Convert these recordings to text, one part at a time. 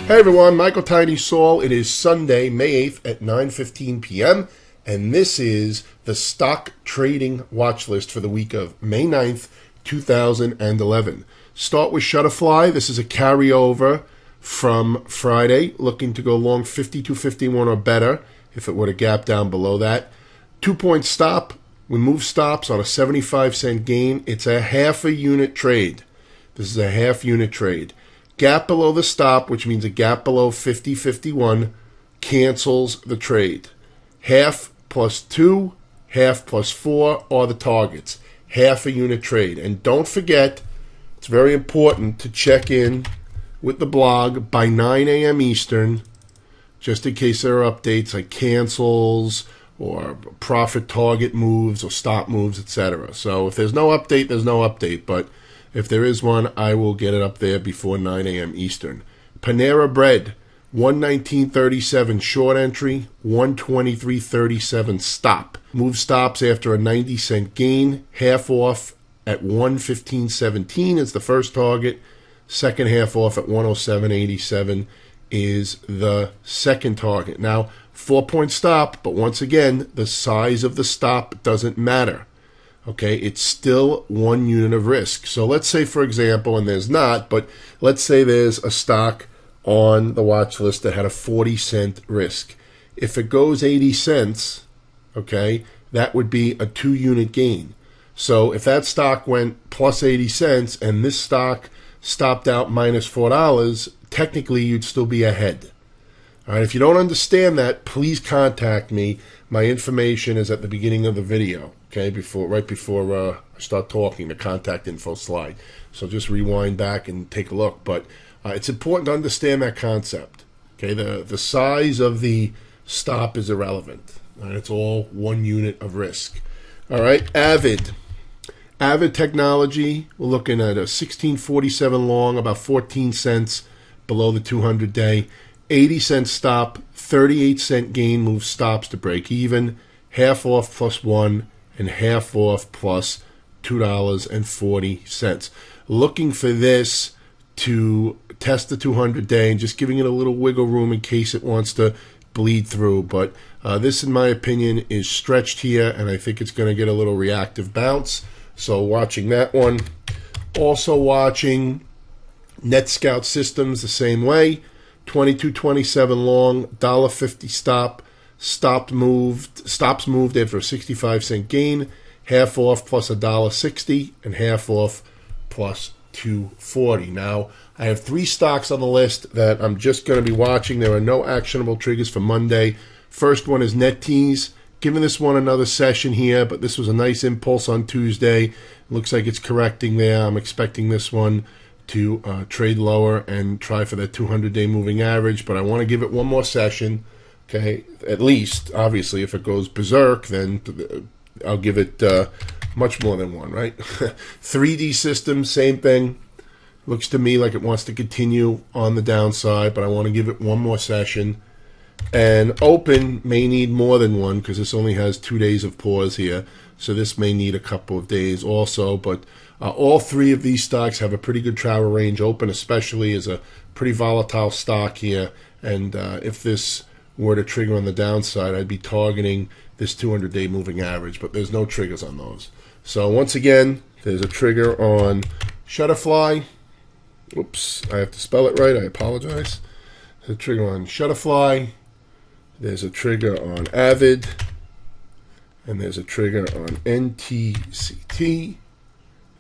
Hey everyone, Michael Tiny Saul. It is Sunday, May 8th at 9:15 p.m. and this is the stock trading watch list for the week of May 9th, 2011. Start with Shutterfly. This is a carryover from Friday, looking to go long 52.51 or better if it were to gap down below that. 2-point stop. We move stops on a 75-cent gain. It's a half a unit trade. This is a half unit trade. Gap below the stop, which means a gap below 50.51, cancels the trade. Half plus 2, half plus 4 are the targets. Half a unit trade. And don't forget, it's very important to check in with the blog by 9 a.m. Eastern, just in case there are updates like cancels or profit target moves or stop moves, etc. So if there's no update, there's no update. But if there is one, I will get it up there before 9 a.m. Eastern. Panera Bread, 119.37 short entry, 123.37 stop. Move stops after a 90-cent gain, half off at 115.17 is the first target. Second half off at 107.87 is the second target. Now, 4-point stop, but once again, the size of the stop doesn't matter. Okay, it's still 1 unit of risk. So let's say, for example, and there's not, but let's say there's a stock on the watch list that had a 40-cent risk. If it goes 80 cents, okay, that would be a 2-unit gain. So if that stock went plus 80 cents and this stock stopped out minus $4, technically you'd still be ahead. All right, if you don't understand that, please contact me. My information is at the beginning of the video, okay, right before I start talking, the contact info slide. So just rewind back and take a look. But it's important to understand that concept. Okay, the size of the stop is irrelevant. All right, it's all 1 unit of risk. All right, Avid Technology, we're looking at a 16.47 long, about 14 cents below the 200-day. 80-cent stop, 38-cent gain, moves stops to break even, half off plus 1, and half off plus $2.40. Looking for this to test the 200-day and just giving it a little wiggle room in case it wants to bleed through. But this, in my opinion, is stretched here, and I think it's going to get a little reactive bounce. So watching that one. Also watching NetScout Systems the same way. 22.27 long, $1.50 stop, stops moved after a 65-cent gain, half off plus $1.60, and half off plus $2.40. Now, I have 3 stocks on the list that I'm just going to be watching. There are no actionable triggers for Monday. First one is NetEase. Giving this one another session here, but this was a nice impulse on Tuesday. Looks like it's correcting there. I'm expecting this one to trade lower and try for that 200-day moving average, but I want to give it one more session, okay, at least. Obviously, if it goes berserk, then I'll give it much more than one, right? 3D Systems, same thing. Looks to me like it wants to continue on the downside, but I want to give it one more session. And Open may need more than one because this only has 2 days of pause here, so this may need a couple of days also, but all 3 of these stocks have a pretty good travel range. Open especially is a pretty volatile stock here, and if this were to trigger on the downside, I'd be targeting this 200-day moving average, but there's no triggers on those. So once again, there's a trigger on Shutterfly. Oops, I have to spell it right. I apologize. There's a trigger on Shutterfly. There's a trigger on Avid. And there's a trigger on NTCT.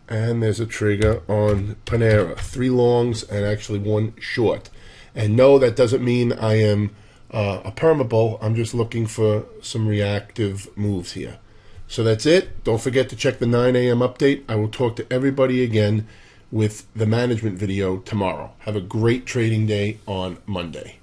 And there's a trigger on Panera. 3 longs and actually 1 short. And no, that doesn't mean I am a permabull. I'm just looking for some reactive moves here. So that's it. Don't forget to check the 9 a.m. update. I will talk to everybody again with the management video tomorrow. Have a great trading day on Monday.